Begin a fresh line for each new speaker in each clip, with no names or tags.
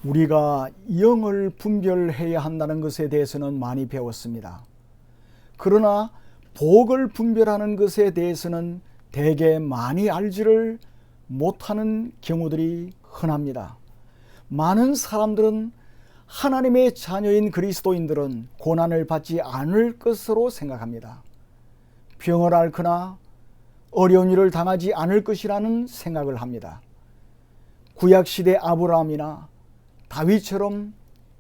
우리가 영을 분별해야 한다는 것에 대해서는 많이 배웠습니다. 그러나 복을 분별하는 것에 대해서는 대개 많이 알지를 못하는 경우들이 흔합니다. 많은 사람들은 하나님의 자녀인 그리스도인들은 고난을 받지 않을 것으로 생각합니다. 병을 앓거나 어려운 일을 당하지 않을 것이라는 생각을 합니다. 구약시대 아브라함이나 다윗처럼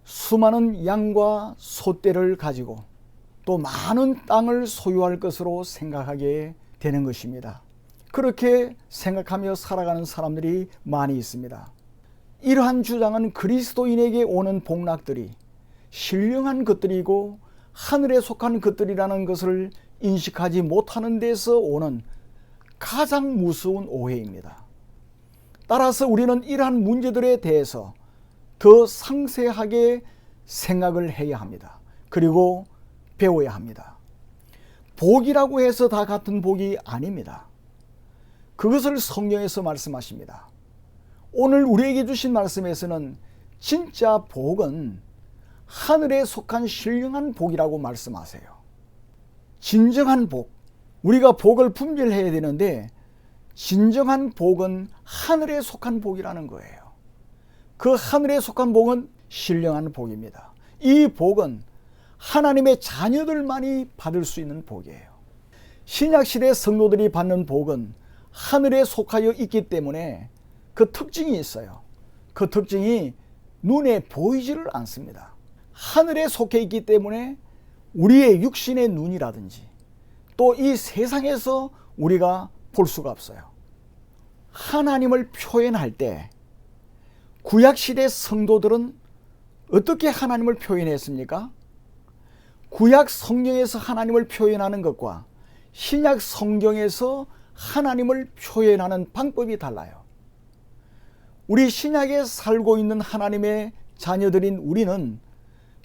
수많은 양과 소떼를 가지고 또 많은 땅을 소유할 것으로 생각하게 되는 것입니다. 그렇게 생각하며 살아가는 사람들이 많이 있습니다. 이러한 주장은 그리스도인에게 오는 복락들이 신령한 것들이고 하늘에 속한 것들이라는 것을 인식하지 못하는 데서 오는 가장 무서운 오해입니다. 따라서 우리는 이러한 문제들에 대해서 더 상세하게 생각을 해야 합니다. 그리고 배워야 합니다. 복이라고 해서 다 같은 복이 아닙니다. 그것을 성경에서 말씀하십니다. 오늘 우리에게 주신 말씀에서는 진짜 복은 하늘에 속한 신령한 복이라고 말씀하세요. 진정한 복, 우리가 복을 분별해야 되는데 진정한 복은 하늘에 속한 복이라는 거예요. 그 하늘에 속한 복은 신령한 복입니다. 이 복은 하나님의 자녀들만이 받을 수 있는 복이에요. 신약시대 성도들이 받는 복은 하늘에 속하여 있기 때문에 그 특징이 있어요. 그 특징이 눈에 보이지를 않습니다. 하늘에 속해 있기 때문에 우리의 육신의 눈이라든지 또 이 세상에서 우리가 볼 수가 없어요. 하나님을 표현할 때 구약시대 성도들은 어떻게 하나님을 표현했습니까? 구약 성경에서 하나님을 표현하는 것과 신약 성경에서 하나님을 표현하는 방법이 달라요. 우리 신약에 살고 있는 하나님의 자녀들인 우리는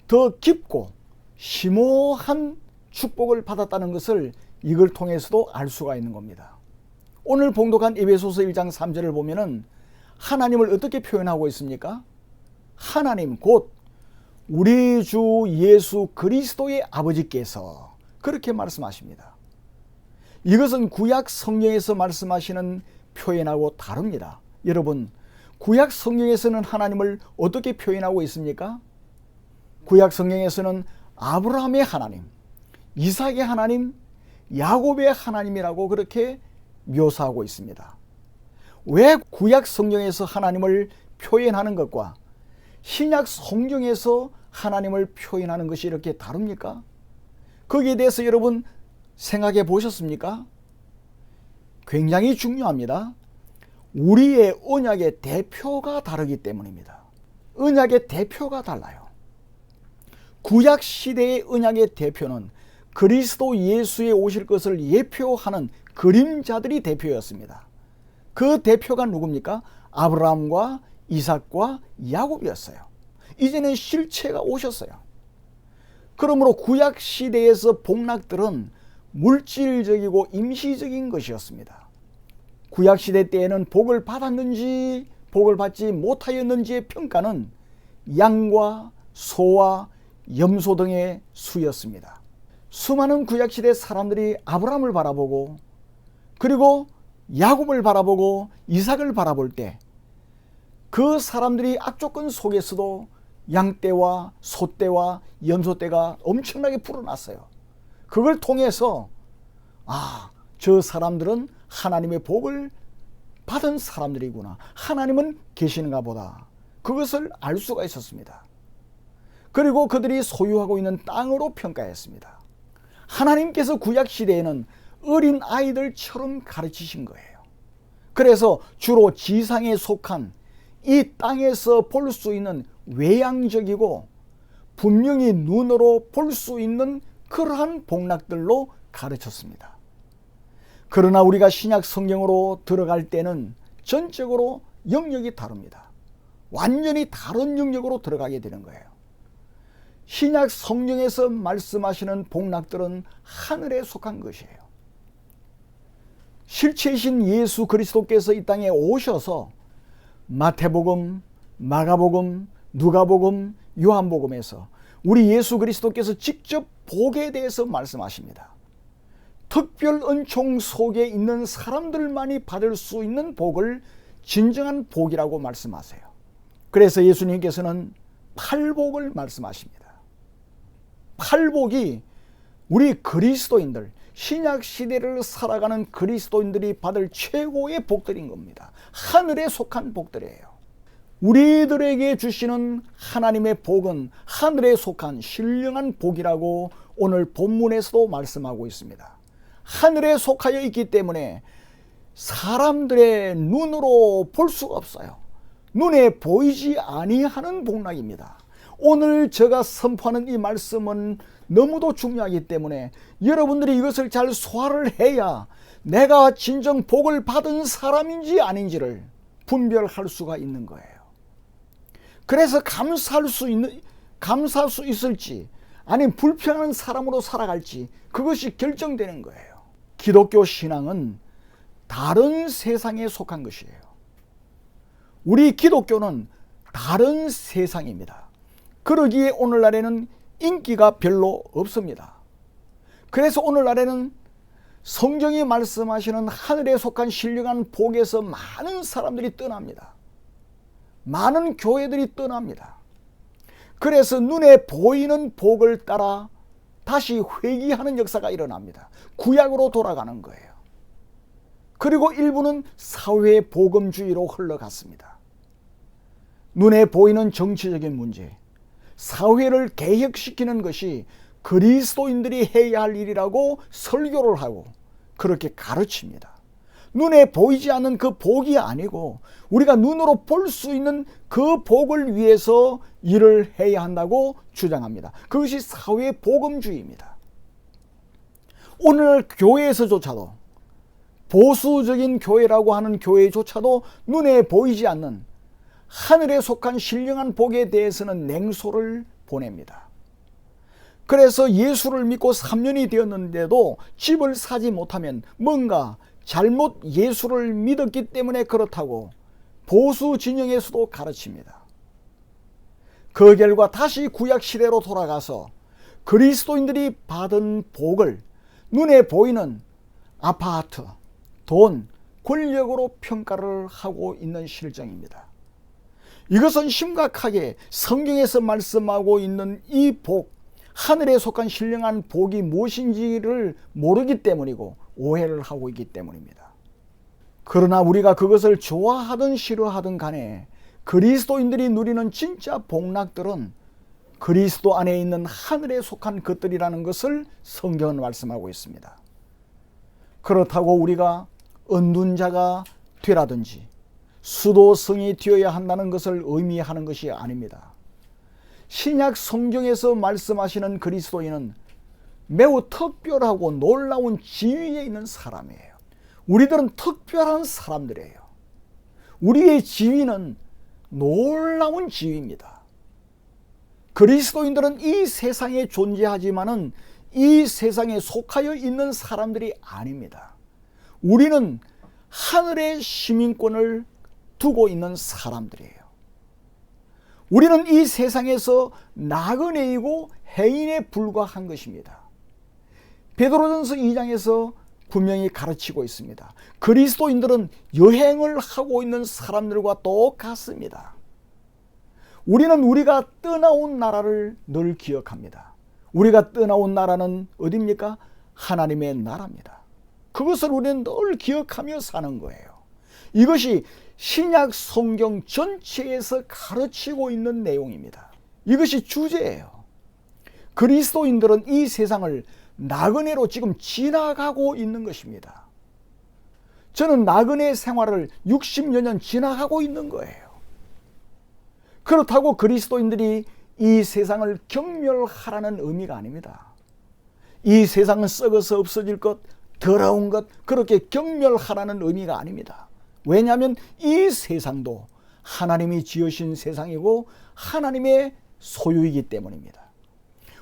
더 깊고 심오한 축복을 받았다는 것을 이걸 통해서도 알 수가 있는 겁니다. 오늘 봉독한 에베소서 1장 3절을 보면은 하나님을 어떻게 표현하고 있습니까? 하나님 곧 우리 주 예수 그리스도의 아버지께서 그렇게 말씀하십니다. 이것은 구약 성경에서 말씀하시는 표현하고 다릅니다. 여러분, 구약 성경에서는 하나님을 어떻게 표현하고 있습니까? 구약 성경에서는 아브라함의 하나님, 이삭의 하나님, 야곱의 하나님이라고 그렇게 묘사하고 있습니다. 왜 구약 성경에서 하나님을 표현하는 것과 신약 성경에서 하나님을 표현하는 것이 이렇게 다릅니까? 거기에 대해서 여러분 생각해 보셨습니까? 굉장히 중요합니다. 우리의 언약의 대표가 다르기 때문입니다. 언약의 대표가 달라요. 구약 시대의 언약의 대표는 그리스도 예수에 오실 것을 예표하는 그림자들이 대표였습니다. 그 대표가 누굽니까? 아브라함과 이삭과 야곱이었어요. 이제는 실체가 오셨어요. 그러므로 구약 시대에서 복락들은 물질적이고 임시적인 것이었습니다. 구약 시대 때에는 복을 받았는지 복을 받지 못하였는지의 평가는 양과 소와 염소 등의 수였습니다. 수많은 구약 시대 사람들이 아브라함을 바라보고 그리고 야곱을 바라보고 이삭을 바라볼 때 그 사람들이 악조건 속에서도 양떼와 소떼와 염소떼가 엄청나게 불어났어요. 그걸 통해서 저 사람들은 하나님의 복을 받은 사람들이구나, 하나님은 계시는가 보다, 그것을 알 수가 있었습니다. 그리고 그들이 소유하고 있는 땅으로 평가했습니다. 하나님께서 구약시대에는 어린 아이들처럼 가르치신 거예요. 그래서 주로 지상에 속한 이 땅에서 볼 수 있는 외향적이고 분명히 눈으로 볼 수 있는 그러한 복락들로 가르쳤습니다. 그러나 우리가 신약 성경으로 들어갈 때는 전적으로 영역이 다릅니다. 완전히 다른 영역으로 들어가게 되는 거예요. 신약 성경에서 말씀하시는 복락들은 하늘에 속한 것이에요. 실체이신 예수 그리스도께서 이 땅에 오셔서 마태복음, 마가복음, 누가복음, 요한복음에서 우리 예수 그리스도께서 직접 복에 대해서 말씀하십니다. 특별 은총 속에 있는 사람들만이 받을 수 있는 복을 진정한 복이라고 말씀하세요. 그래서 예수님께서는 팔복을 말씀하십니다. 팔복이 우리 그리스도인들, 신약 시대를 살아가는 그리스도인들이 받을 최고의 복들인 겁니다. 하늘에 속한 복들이에요. 우리들에게 주시는 하나님의 복은 하늘에 속한 신령한 복이라고 오늘 본문에서도 말씀하고 있습니다. 하늘에 속하여 있기 때문에 사람들의 눈으로 볼 수가 없어요. 눈에 보이지 아니하는 복락입니다. 오늘 제가 선포하는 이 말씀은 너무도 중요하기 때문에 여러분들이 이것을 잘 소화를 해야 내가 진정 복을 받은 사람인지 아닌지를 분별할 수가 있는 거예요. 그래서 감사할 수 있을지 아니면 불평하는 사람으로 살아갈지 그것이 결정되는 거예요. 기독교 신앙은 다른 세상에 속한 것이에요. 우리 기독교는 다른 세상입니다. 그러기에 오늘날에는 인기가 별로 없습니다. 그래서 오늘날에는 성경이 말씀하시는 하늘에 속한 신령한 복에서 많은 사람들이 떠납니다. 많은 교회들이 떠납니다. 그래서 눈에 보이는 복을 따라 다시 회귀하는 역사가 일어납니다. 구약으로 돌아가는 거예요. 그리고 일부는 사회 복음주의로 흘러갔습니다. 눈에 보이는 정치적인 문제, 사회를 개혁시키는 것이 그리스도인들이 해야 할 일이라고 설교를 하고 그렇게 가르칩니다. 눈에 보이지 않는 그 복이 아니고 우리가 눈으로 볼 수 있는 그 복을 위해서 일을 해야 한다고 주장합니다. 그것이 사회 복음주의입니다. 오늘 교회에서조차도 보수적인 교회라고 하는 교회조차도 눈에 보이지 않는 하늘에 속한 신령한 복에 대해서는 냉소를 보냅니다. 그래서 예수를 믿고 3년이 되었는데도 집을 사지 못하면 뭔가 잘못 예수를 믿었기 때문에 그렇다고 보수 진영에서도 가르칩니다. 그 결과 다시 구약 시대로 돌아가서 그리스도인들이 받은 복을 눈에 보이는 아파트, 돈, 권력으로 평가를 하고 있는 실정입니다. 이것은 심각하게 성경에서 말씀하고 있는 이 복, 하늘에 속한 신령한 복이 무엇인지를 모르기 때문이고 오해를 하고 있기 때문입니다. 그러나 우리가 그것을 좋아하든 싫어하든 간에 그리스도인들이 누리는 진짜 복락들은 그리스도 안에 있는 하늘에 속한 것들이라는 것을 성경은 말씀하고 있습니다. 그렇다고 우리가 얻는 자가 되라든지 수도성이 되어야 한다는 것을 의미하는 것이 아닙니다. 신약 성경에서 말씀하시는 그리스도인은 매우 특별하고 놀라운 지위에 있는 사람이에요. 우리들은 특별한 사람들이에요. 우리의 지위는 놀라운 지위입니다. 그리스도인들은 이 세상에 존재하지만은 이 세상에 속하여 있는 사람들이 아닙니다. 우리는 하늘의 시민권을 두고 있는 사람들이에요. 우리는 이 세상에서 나그네이고 해인에 불과한 것입니다. 베드로전서 2장에서 분명히 가르치고 있습니다. 그리스도인들은 여행을 하고 있는 사람들과 똑같습니다. 우리는 우리가 떠나온 나라를 늘 기억합니다. 우리가 떠나온 나라는 어디입니까? 하나님의 나라입니다. 그것을 우리는 늘 기억하며 사는 거예요. 이것이 신약 성경 전체에서 가르치고 있는 내용입니다. 이것이 주제예요. 그리스도인들은 이 세상을 나그네로 지금 지나가고 있는 것입니다. 저는 나그네 생활을 60여 년 지나가고 있는 거예요. 그렇다고 그리스도인들이 이 세상을 경멸하라는 의미가 아닙니다. 이 세상은 썩어서 없어질 것, 더러운 것, 그렇게 경멸하라는 의미가 아닙니다. 왜냐하면 이 세상도 하나님이 지으신 세상이고 하나님의 소유이기 때문입니다.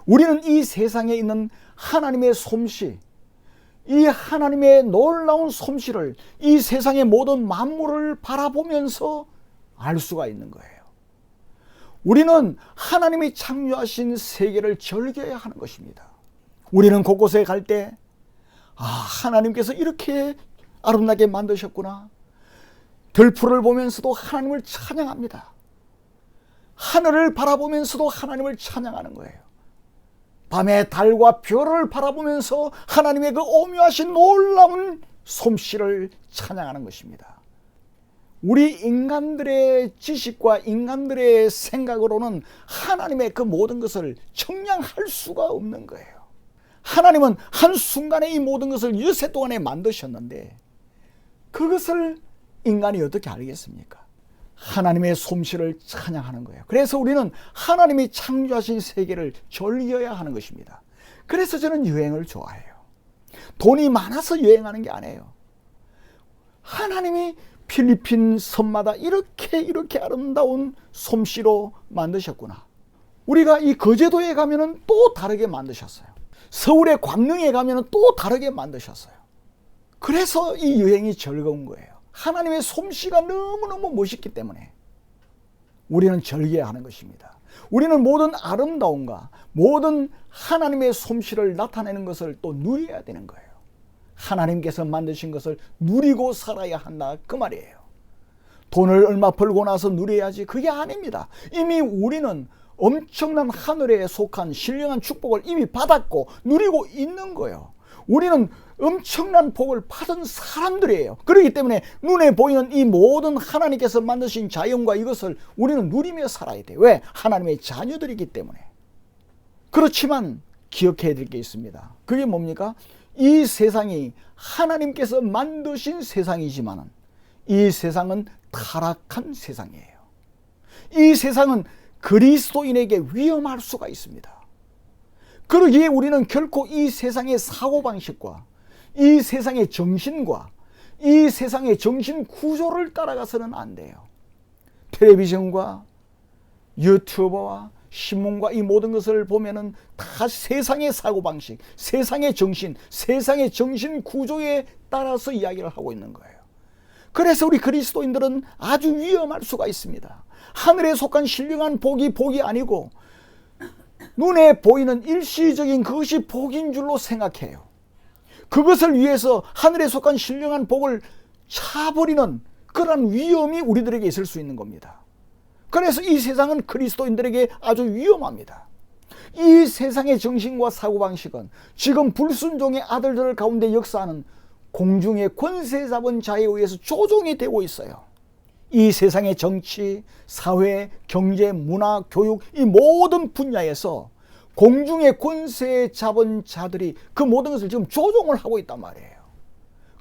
우리는 이 세상에 있는 하나님의 솜씨, 이 하나님의 놀라운 솜씨를 이 세상의 모든 만물을 바라보면서 알 수가 있는 거예요. 우리는 하나님이 창조하신 세계를 즐겨야 하는 것입니다. 우리는 곳곳에 갈 때 하나님께서 이렇게 아름답게 만드셨구나. 들풀을 보면서도 하나님을 찬양합니다. 하늘을 바라보면서도 하나님을 찬양하는 거예요. 밤에 달과 별을 바라보면서 하나님의 그 오묘하신 놀라운 솜씨를 찬양하는 것입니다. 우리 인간들의 지식과 인간들의 생각으로는 하나님의 그 모든 것을 청량할 수가 없는 거예요. 하나님은 한순간에 이 모든 것을 여세 동안에 만드셨는데 그것을 인간이 어떻게 알겠습니까? 하나님의 솜씨를 찬양하는 거예요. 그래서 우리는 하나님이 창조하신 세계를 즐겨야 하는 것입니다. 그래서 저는 여행을 좋아해요. 돈이 많아서 여행하는 게 아니에요. 하나님이 필리핀 섬마다 이렇게 아름다운 솜씨로 만드셨구나. 우리가 이 거제도에 가면은 또 다르게 만드셨어요. 서울의 광릉에 가면은 또 다르게 만드셨어요. 그래서 이 여행이 즐거운 거예요. 하나님의 솜씨가 너무너무 멋있기 때문에 우리는 즐겨야 하는 것입니다. 우리는 모든 아름다움과 모든 하나님의 솜씨를 나타내는 것을 또 누려야 되는 거예요. 하나님께서 만드신 것을 누리고 살아야 한다, 그 말이에요. 돈을 얼마 벌고 나서 누려야지, 그게 아닙니다. 이미 우리는 엄청난 하늘에 속한 신령한 축복을 이미 받았고 누리고 있는 거예요. 우리는 엄청난 복을 받은 사람들이에요. 그렇기 때문에 눈에 보이는 이 모든 하나님께서 만드신 자연과 이것을 우리는 누리며 살아야 돼요. 왜? 하나님의 자녀들이기 때문에. 그렇지만 기억해야 될 게 있습니다. 그게 뭡니까? 이 세상이 하나님께서 만드신 세상이지만 이 세상은 타락한 세상이에요. 이 세상은 그리스도인에게 위험할 수가 있습니다. 그러기에 우리는 결코 이 세상의 사고방식과 이 세상의 정신과 이 세상의 정신 구조를 따라가서는 안 돼요. 텔레비전과 유튜버와 신문과 이 모든 것을 보면은 다 세상의 사고방식, 세상의 정신, 세상의 정신 구조에 따라서 이야기를 하고 있는 거예요. 그래서 우리 그리스도인들은 아주 위험할 수가 있습니다. 하늘에 속한 신령한 복이 아니고 눈에 보이는 일시적인 그것이 복인 줄로 생각해요. 그것을 위해서 하늘에 속한 신령한 복을 차버리는 그런 위험이 우리들에게 있을 수 있는 겁니다. 그래서 이 세상은 그리스도인들에게 아주 위험합니다. 이 세상의 정신과 사고방식은 지금 불순종의 아들들 가운데 역사하는 공중의 권세 잡은 자에 의해서 조종이 되고 있어요. 이 세상의 정치, 사회, 경제, 문화, 교육 이 모든 분야에서 공중의 권세 잡은 자들이 그 모든 것을 지금 조종을 하고 있단 말이에요.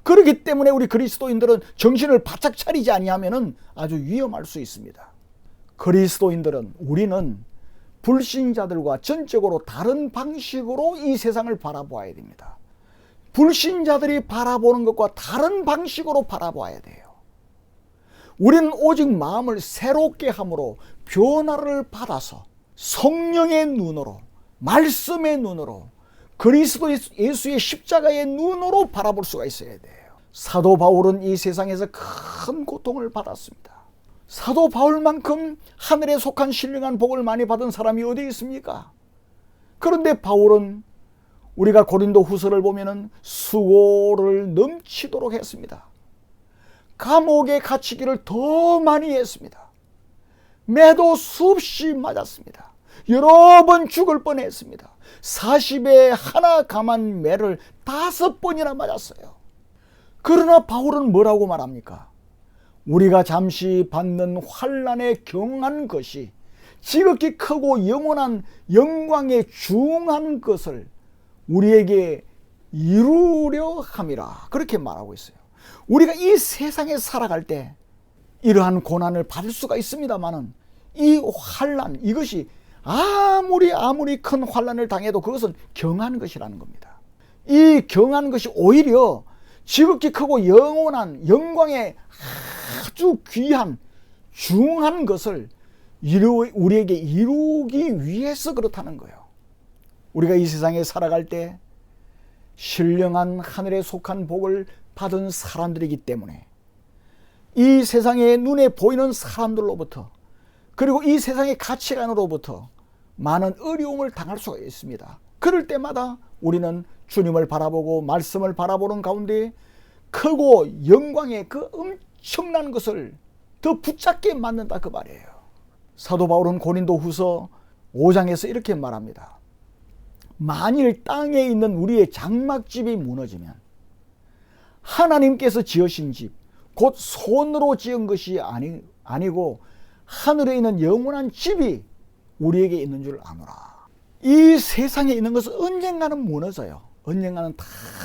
그렇기 때문에 우리 그리스도인들은 정신을 바짝 차리지 아니하면 아주 위험할 수 있습니다. 그리스도인들은, 우리는 불신자들과 전적으로 다른 방식으로 이 세상을 바라보아야 됩니다. 불신자들이 바라보는 것과 다른 방식으로 바라봐야 돼요. 우리는 오직 마음을 새롭게 함으로 변화를 받아서 성령의 눈으로, 말씀의 눈으로, 그리스도 예수의 십자가의 눈으로 바라볼 수가 있어야 돼요. 사도 바울은 이 세상에서 큰 고통을 받았습니다. 사도 바울만큼 하늘에 속한 신령한 복을 많이 받은 사람이 어디 있습니까? 그런데 바울은 우리가 고린도 후서를 보면은 수고를 넘치도록 했습니다. 감옥에 갇히기를 더 많이 했습니다. 매도 수없이 맞았습니다. 여러 번 죽을 뻔했습니다. 40에 하나 감한 매를 5번이나 맞았어요. 그러나 바울은 뭐라고 말합니까? 우리가 잠시 받는 환난에 경한 것이 지극히 크고 영원한 영광에 중한 것을 우리에게 이루려 함이라, 그렇게 말하고 있어요. 우리가 이 세상에 살아갈 때 이러한 고난을 받을 수가 있습니다만은 이 환난, 이것이 아무리 큰 환난을 당해도 그것은 경한 것이라는 겁니다. 이 경한 것이 오히려 지극히 크고 영원한 영광의 아주 귀한 중한 것을 우리에게 이루기 위해서 그렇다는 거예요. 우리가 이 세상에 살아갈 때 신령한 하늘에 속한 복을 받은 사람들이기 때문에 이 세상에 눈에 보이는 사람들로부터 그리고 이 세상의 가치관으로부터 많은 어려움을 당할 수가 있습니다. 그럴 때마다 우리는 주님을 바라보고 말씀을 바라보는 가운데 크고 영광의 그 엄청난 것을 더 붙잡게 만든다 그 말이에요. 사도 바울은 고린도후서 5장에서 이렇게 말합니다. 만일 땅에 있는 우리의 장막집이 무너지면 하나님께서 지으신 집, 곧 손으로 지은 것이 아니고 하늘에 있는 영원한 집이 우리에게 있는 줄 아노라. 이 세상에 있는 것은 언젠가는 무너져요. 언젠가는 다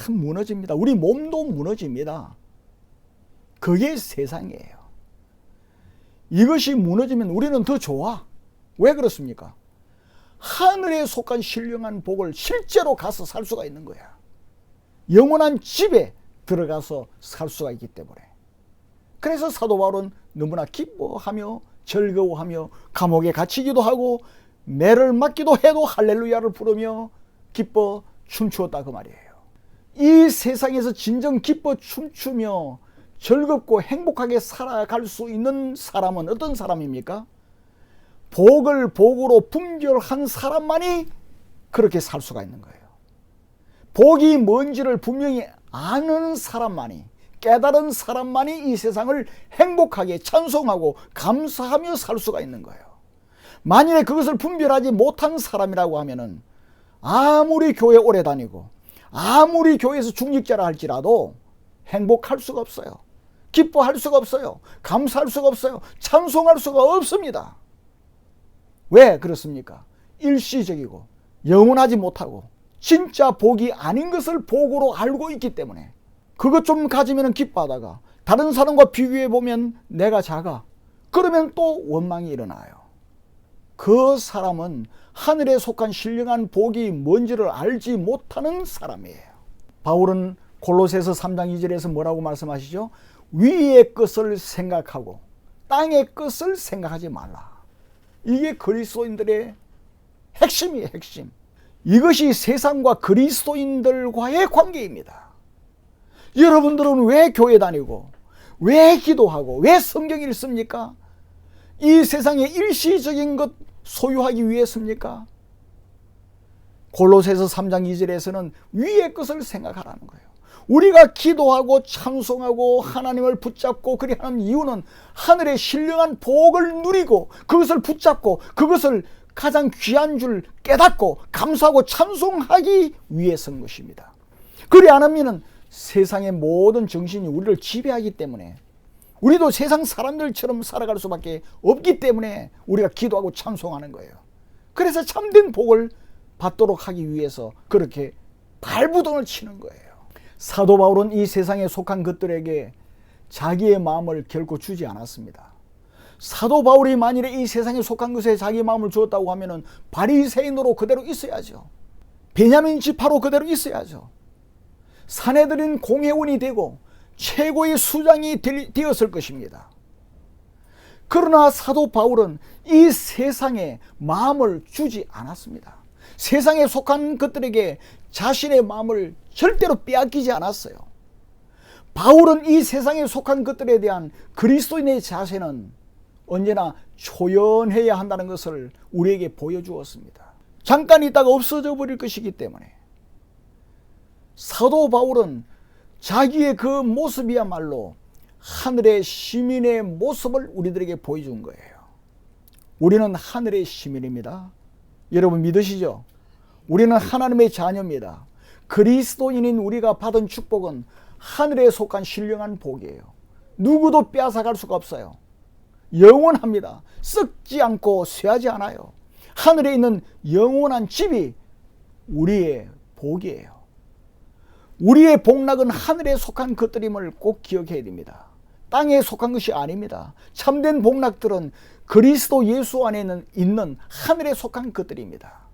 무너집니다. 우리 몸도 무너집니다. 그게 세상이에요. 이것이 무너지면 우리는 더 좋아. 왜 그렇습니까? 하늘에 속한 신령한 복을 실제로 가서 살 수가 있는 거야. 영원한 집에 들어가서 살 수가 있기 때문에. 그래서 사도 바울은 너무나 기뻐하며 즐거워하며 감옥에 갇히기도 하고 매를 맞기도 해도 할렐루야를 부르며 기뻐 춤추었다 그 말이에요. 이 세상에서 진정 기뻐 춤추며 즐겁고 행복하게 살아갈 수 있는 사람은 어떤 사람입니까? 복을 복으로 분별한 사람만이 그렇게 살 수가 있는 거예요. 복이 뭔지를 분명히 아는 사람만이, 깨달은 사람만이 이 세상을 행복하게 찬송하고 감사하며 살 수가 있는 거예요. 만일에 그것을 분별하지 못한 사람이라고 하면은 아무리 교회 오래 다니고 아무리 교회에서 중직자라 할지라도 행복할 수가 없어요. 기뻐할 수가 없어요. 감사할 수가 없어요. 찬송할 수가 없습니다. 왜 그렇습니까? 일시적이고 영원하지 못하고 진짜 복이 아닌 것을 복으로 알고 있기 때문에 그것 좀 가지면 기뻐하다가 다른 사람과 비교해 보면 내가 작아. 그러면 또 원망이 일어나요. 그 사람은 하늘에 속한 신령한 복이 뭔지를 알지 못하는 사람이에요. 바울은 골로새서 3장 2절에서 뭐라고 말씀하시죠? 위의 것을 생각하고 땅의 것을 생각하지 말라. 이게 그리스도인들의 핵심이에요. 핵심. 이것이 세상과 그리스도인들과의 관계입니다. 여러분들은 왜 교회 다니고 왜 기도하고 왜 성경 읽습니까? 이 세상의 일시적인 것 소유하기 위해서입니까? 골로새서 3장 2절에서는 위의 것을 생각하라는 거예요. 우리가 기도하고 찬송하고 하나님을 붙잡고 그리 하는 이유는 하늘의 신령한 복을 누리고 그것을 붙잡고 그것을 가장 귀한 줄 깨닫고 감사하고 찬송하기 위해서인 것입니다. 그리 않으면 세상의 모든 정신이 우리를 지배하기 때문에 우리도 세상 사람들처럼 살아갈 수밖에 없기 때문에 우리가 기도하고 찬송하는 거예요. 그래서 참된 복을 받도록 하기 위해서 그렇게 발부동을 치는 거예요. 사도 바울은 이 세상에 속한 것들에게 자기의 마음을 결코 주지 않았습니다. 사도 바울이 만일에 이 세상에 속한 것에 자기 마음을 주었다고 하면 바리새인으로 그대로 있어야죠. 베냐민 지파로 그대로 있어야죠. 사내들인 공회원이 되고 최고의 수장이 되었을 것입니다. 그러나 사도 바울은 이 세상에 마음을 주지 않았습니다. 세상에 속한 것들에게 자신의 마음을 절대로 빼앗기지 않았어요. 바울은 이 세상에 속한 것들에 대한 그리스도인의 자세는 언제나 초연해야 한다는 것을 우리에게 보여주었습니다. 잠깐 있다가 없어져 버릴 것이기 때문에 사도 바울은 자기의 그 모습이야말로 하늘의 시민의 모습을 우리들에게 보여준 거예요. 우리는 하늘의 시민입니다. 여러분 믿으시죠? 우리는 하나님의 자녀입니다. 그리스도인인 우리가 받은 축복은 하늘에 속한 신령한 복이에요. 누구도 빼앗아갈 수가 없어요. 영원합니다. 썩지 않고 쇠하지 않아요. 하늘에 있는 영원한 집이 우리의 복이에요. 우리의 복락은 하늘에 속한 것들임을 꼭 기억해야 됩니다. 땅에 속한 것이 아닙니다. 참된 복락들은 그리스도 예수 안에 있는 하늘에 속한 것들입니다.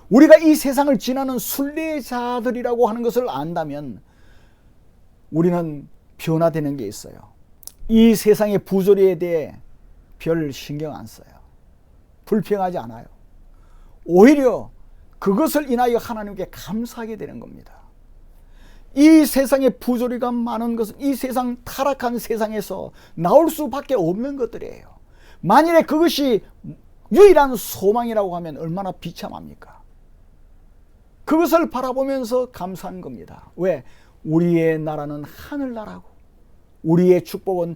우리가 이 세상을 지나는 순례자들이라고 하는 것을 안다면 우리는 변화되는 게 있어요. 이 세상의 부조리에 대해 별 신경 안 써요. 불평하지 않아요. 오히려 그것을 인하여 하나님께 감사하게 되는 겁니다. 이 세상의 부조리가 많은 것은 이 세상 타락한 세상에서 나올 수밖에 없는 것들이에요. 만일에 그것이 유일한 소망이라고 하면 얼마나 비참합니까? 그것을 바라보면서 감사한 겁니다. 왜? 우리의 나라는 하늘나라고 우리의 축복은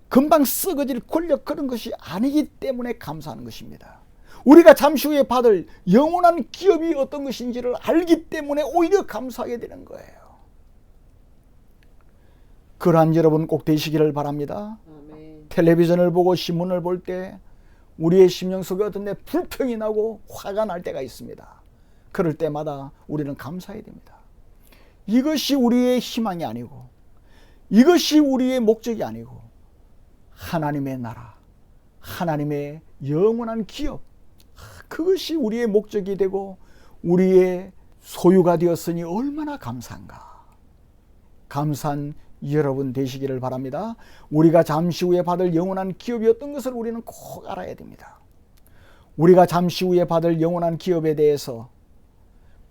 금방 썩어질 권력 그런 것이 아니기 때문에 감사하는 것입니다. 우리가 잠시 후에 받을 영원한 기업이 어떤 것인지를 알기 때문에 오히려 감사하게 되는 거예요. 그러한 여러분 꼭 되시기를 바랍니다. 아멘. 텔레비전을 보고 신문을 볼 때 우리의 심령 속에 어떤 데 불평이 나고 화가 날 때가 있습니다. 그럴 때마다 우리는 감사해야 됩니다. 이것이 우리의 희망이 아니고 이것이 우리의 목적이 아니고 하나님의 나라, 하나님의 영원한 기업, 그것이 우리의 목적이 되고 우리의 소유가 되었으니 얼마나 감사한가. 감사한 여러분 되시기를 바랍니다. 우리가 잠시 후에 받을 영원한 기업이 어떤 것을 우리는 꼭 알아야 됩니다. 우리가 잠시 후에 받을 영원한 기업에 대해서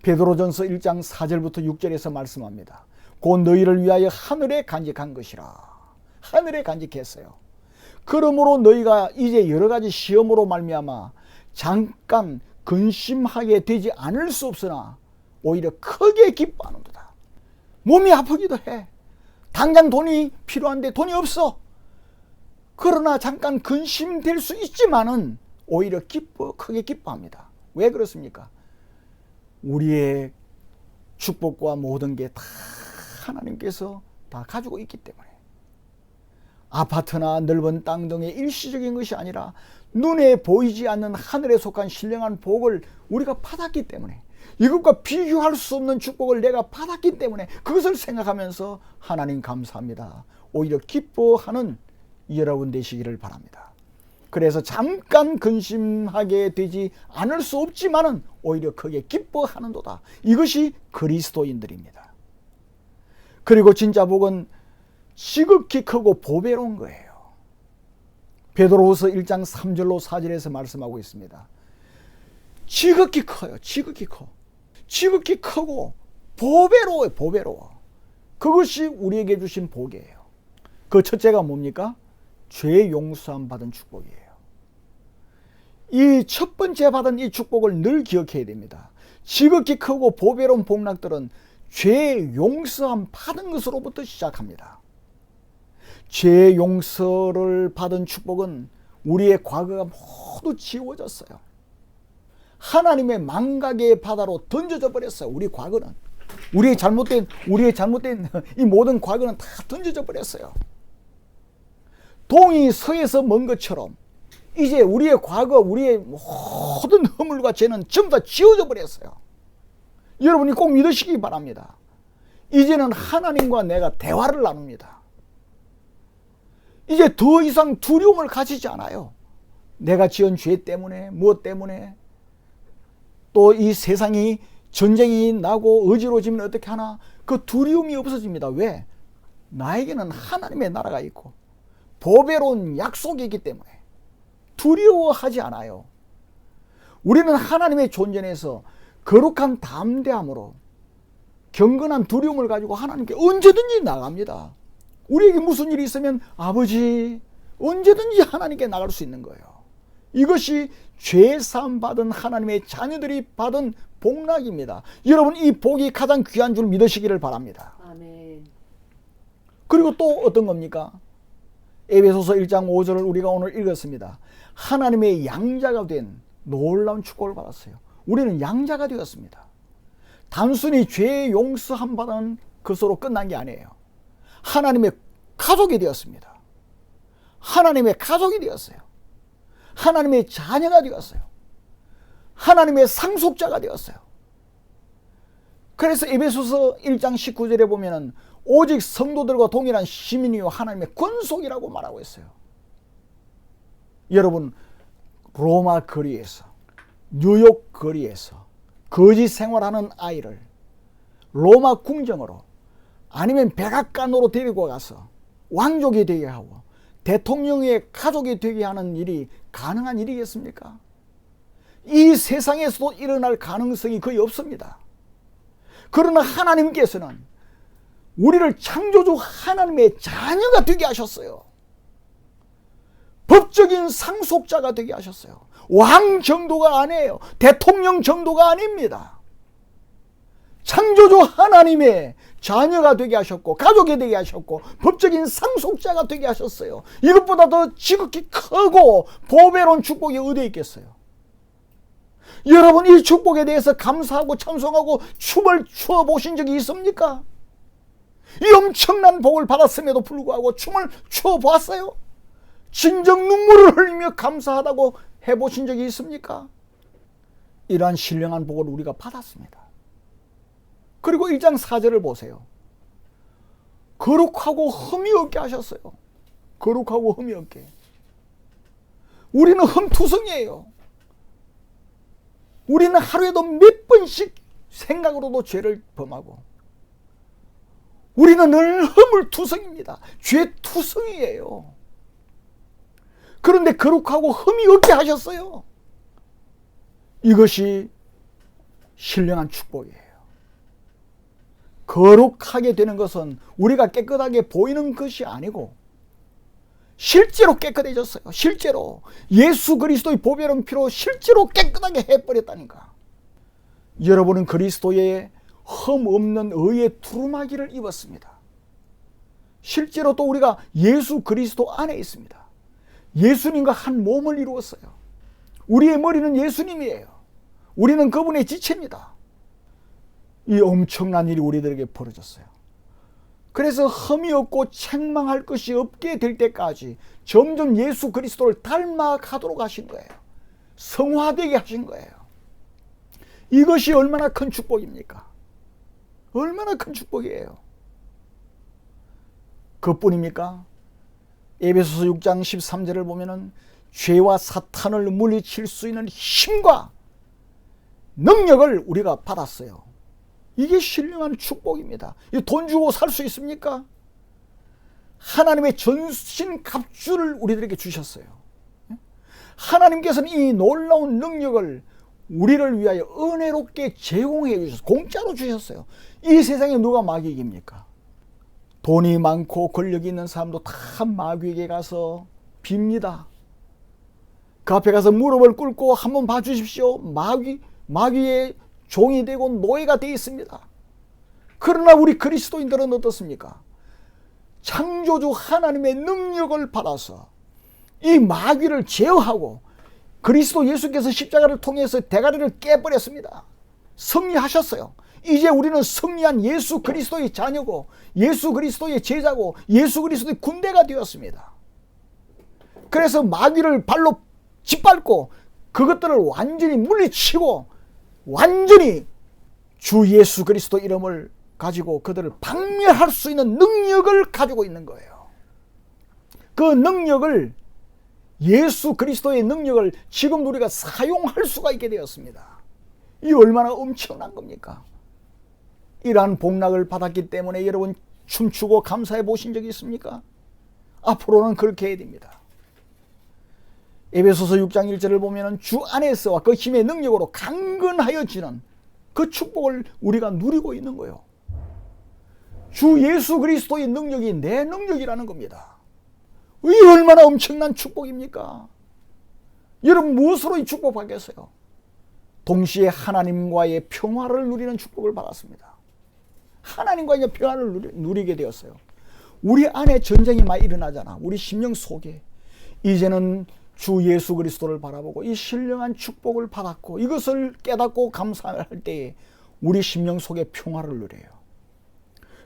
베드로전서 1장 4절부터 6절에서 말씀합니다. 곧 너희를 위하여 하늘에 간직한 것이라. 하늘에 간직했어요. 그러므로 너희가 이제 여러 가지 시험으로 말미암아 잠깐 근심하게 되지 않을 수 없으나 오히려 크게 기뻐하는도다. 몸이 아프기도 해. 당장 돈이 필요한데 돈이 없어. 그러나 잠깐 근심될 수 있지만은 오히려 크게 기뻐합니다. 왜 그렇습니까? 우리의 축복과 모든 게 다 하나님께서 다 가지고 있기 때문에. 아파트나 넓은 땅 등의 일시적인 것이 아니라 눈에 보이지 않는 하늘에 속한 신령한 복을 우리가 받았기 때문에, 이것과 비교할 수 없는 축복을 내가 받았기 때문에 그것을 생각하면서 하나님 감사합니다, 오히려 기뻐하는 여러분 되시기를 바랍니다. 그래서 잠깐 근심하게 되지 않을 수 없지만은 오히려 크게 기뻐하는도다. 이것이 그리스도인들입니다. 그리고 진짜 복은 지극히 크고 보배로운 거예요. 베드로후서 1장 3절로 4절에서 말씀하고 있습니다. 지극히 커요. 지극히 커. 지극히 크고 보배로워요. 보배로워. 그것이 우리에게 주신 복이에요. 그 첫째가 뭡니까? 죄 용서함 받은 축복이에요. 이 첫 번째 받은 이 축복을 늘 기억해야 됩니다. 지극히 크고 보배로운 복락들은 죄 용서함 받은 것으로부터 시작합니다. 죄 용서를 받은 축복은 우리의 과거가 모두 지워졌어요. 하나님의 망각의 바다로 던져져 버렸어요. 우리 과거는, 우리의 잘못된 이 모든 과거는 다 던져져 버렸어요. 동이 서에서 먼 것처럼 이제 우리의 과거, 우리의 모든 허물과 죄는 전부 다 지워져 버렸어요. 여러분이 꼭 믿으시기 바랍니다. 이제는 하나님과 내가 대화를 나눕니다. 이제 더 이상 두려움을 가지지 않아요. 내가 지은 죄 때문에, 무엇 때문에, 또 이 세상이 전쟁이 나고 어지러지면 어떻게 하나, 그 두려움이 없어집니다. 왜? 나에게는 하나님의 나라가 있고 보배로운 약속이 있기 때문에 두려워하지 않아요. 우리는 하나님의 존전에서 거룩한 담대함으로 경건한 두려움을 가지고 하나님께 언제든지 나갑니다. 우리에게 무슨 일이 있으면 아버지, 언제든지 하나님께 나갈 수 있는 거예요. 이것이 죄사함 받은 하나님의 자녀들이 받은 복락입니다. 여러분, 이 복이 가장 귀한 줄 믿으시기를 바랍니다. 아멘. 그리고 또 어떤 겁니까? 에베소서 1장 5절을 우리가 오늘 읽었습니다. 하나님의 양자가 된 놀라운 축복을 받았어요. 우리는 양자가 되었습니다. 단순히 죄 용서함 받은 것으로 끝난 게 아니에요. 하나님의 가족이 되었습니다. 하나님의 가족이 되었어요. 하나님의 자녀가 되었어요. 하나님의 상속자가 되었어요. 그래서 에베소서 1장 19절에 보면은 오직 성도들과 동일한 시민이요 하나님의 권속이라고 말하고 있어요. 여러분, 로마 거리에서, 뉴욕 거리에서 거지 생활하는 아이를 로마 궁정으로 아니면 백악관으로 데리고 가서 왕족이 되게 하고 대통령의 가족이 되게 하는 일이 가능한 일이겠습니까? 이 세상에서도 일어날 가능성이 거의 없습니다. 그러나 하나님께서는 우리를 창조주 하나님의 자녀가 되게 하셨어요. 법적인 상속자가 되게 하셨어요. 왕 정도가 아니에요. 대통령 정도가 아닙니다. 창조주 하나님의 자녀가 되게 하셨고 가족이 되게 하셨고 법적인 상속자가 되게 하셨어요. 이것보다 더 지극히 크고 보배로운 축복이 어디에 있겠어요? 여러분, 이 축복에 대해서 감사하고 찬송하고 춤을 추어 보신 적이 있습니까? 이 엄청난 복을 받았음에도 불구하고 춤을 추어 보았어요? 진정 눈물을 흘리며 감사하다고 해보신 적이 있습니까? 이러한 신령한 복을 우리가 받았습니다. 그리고 1장 4절을 보세요. 거룩하고 흠이 없게 하셨어요. 거룩하고 흠이 없게. 우리는 흠투성이에요. 우리는 하루에도 몇 번씩 생각으로도 죄를 범하고, 우리는 늘 허물투성입니다. 죄투성이에요. 그런데 거룩하고 흠이 없게 하셨어요. 이것이 신령한 축복이에요. 거룩하게 되는 것은 우리가 깨끗하게 보이는 것이 아니고 실제로 깨끗해졌어요. 실제로 예수 그리스도의 보배로운 피로 실제로 깨끗하게 해버렸다니까. 여러분은 그리스도의 흠 없는 의의 두루마기를 입었습니다. 실제로 또 우리가 예수 그리스도 안에 있습니다. 예수님과 한 몸을 이루었어요. 우리의 머리는 예수님이에요. 우리는 그분의 지체입니다. 이 엄청난 일이 우리들에게 벌어졌어요. 그래서 흠이 없고 책망할 것이 없게 될 때까지 점점 예수 그리스도를 닮아가도록 하신 거예요. 성화되게 하신 거예요. 이것이 얼마나 큰 축복입니까? 얼마나 큰 축복이에요. 그뿐입니까? 에베소서 6장 13절을 보면은 죄와 사탄을 물리칠 수 있는 힘과 능력을 우리가 받았어요. 이게 신령한 축복입니다. 돈 주고 살 수 있습니까? 하나님의 전신 갑주를 우리들에게 주셨어요. 하나님께서는 이 놀라운 능력을 우리를 위하여 은혜롭게 제공해 주셨어요. 공짜로 주셨어요. 이 세상에 누가 마귀 이깁니까? 돈이 많고 권력이 있는 사람도 다 마귀에게 가서 빕니다. 그 앞에 가서 무릎을 꿇고 한번 봐주십시오. 마귀의 종이 되고 노예가 되어 있습니다. 그러나 우리 그리스도인들은 어떻습니까? 창조주 하나님의 능력을 받아서 이 마귀를 제어하고 그리스도 예수께서 십자가를 통해서 대가리를 깨버렸습니다. 승리하셨어요. 이제 우리는 승리한 예수 그리스도의 자녀고 예수 그리스도의 제자고 예수 그리스도의 군대가 되었습니다. 그래서 마귀를 발로 짓밟고 그것들을 완전히 물리치고 완전히 주 예수 그리스도 이름을 가지고 그들을 박멸할 수 있는 능력을 가지고 있는 거예요. 그 능력을, 예수 그리스도의 능력을 지금 우리가 사용할 수가 있게 되었습니다. 이 얼마나 엄청난 겁니까? 이러한 복락을 받았기 때문에 여러분 춤추고 감사해 보신 적이 있습니까? 앞으로는 그렇게 해야 됩니다. 에베소서 6장 1절을 보면 주 안에서와 그 힘의 능력으로 강건하여지는 그 축복을 우리가 누리고 있는 거예요. 주 예수 그리스도의 능력이 내 능력이라는 겁니다. 이 얼마나 엄청난 축복입니까? 여러분 무엇으로 이 축복 받겠어요? 동시에 하나님과의 평화를 누리는 축복을 받았습니다. 하나님과의 평화를 누리게 되었어요. 우리 안에 전쟁이 많이 일어나잖아. 우리 심령 속에. 이제는 주 예수 그리스도를 바라보고 이 신령한 축복을 받았고 이것을 깨닫고 감사할 때에 우리 심령 속에 평화를 누려요.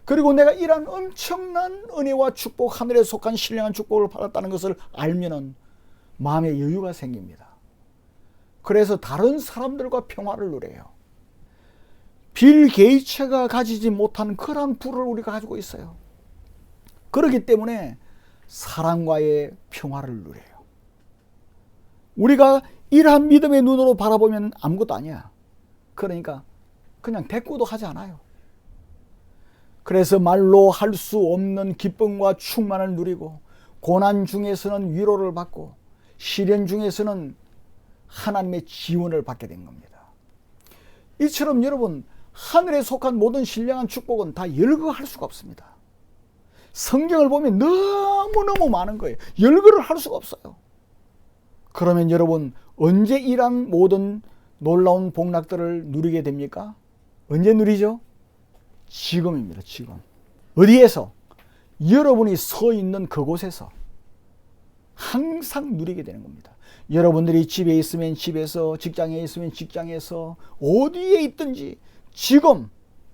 그리고 내가 이러한 엄청난 은혜와 축복, 하늘에 속한 신령한 축복을 받았다는 것을 알면은 마음에 여유가 생깁니다. 그래서 다른 사람들과 평화를 누려요. 빌 게이츠가 가지지 못한 그런 부를 우리가 가지고 있어요. 그렇기 때문에 사랑과의 평화를 누려요. 우리가 이러한 믿음의 눈으로 바라보면 아무것도 아니야. 그러니까 그냥 대꾸도 하지 않아요. 그래서 말로 할 수 없는 기쁨과 충만을 누리고 고난 중에서는 위로를 받고 시련 중에서는 하나님의 지원을 받게 된 겁니다. 이처럼 여러분 하늘에 속한 모든 신령한 축복은 다 열거할 수가 없습니다. 성경을 보면 너무너무 많은 거예요. 열거를 할 수가 없어요. 그러면 여러분 언제 이러한 모든 놀라운 복락들을 누리게 됩니까? 언제 누리죠? 지금입니다. 지금. 어디에서? 여러분이 서 있는 그곳에서 항상 누리게 되는 겁니다. 여러분들이 집에 있으면 집에서, 직장에 있으면 직장에서, 어디에 있든지 지금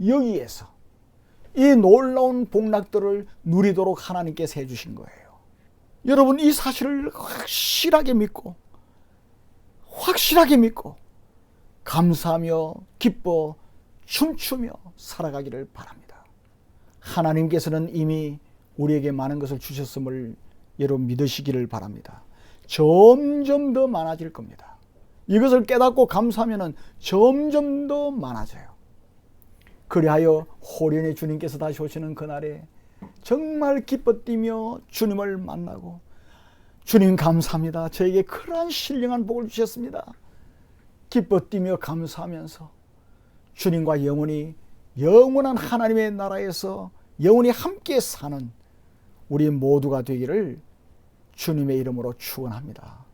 여기에서 이 놀라운 복락들을 누리도록 하나님께서 해주신 거예요. 여러분 이 사실을 확실하게 믿고 감사하며 기뻐 춤추며 살아가기를 바랍니다. 하나님께서는 이미 우리에게 많은 것을 주셨음을 여러분 믿으시기를 바랍니다. 점점 더 많아질 겁니다. 이것을 깨닫고 감사하면 점점 더 많아져요. 그리하여 호련히 주님께서 다시 오시는 그날에 정말 기뻐 뛰며 주님을 만나고, 주님 감사합니다. 저에게 그러한 신령한 복을 주셨습니다. 기뻐 뛰며 감사하면서 주님과 영원한 하나님의 나라에서 영원히 함께 사는 우리 모두가 되기를 주님의 이름으로 축원합니다.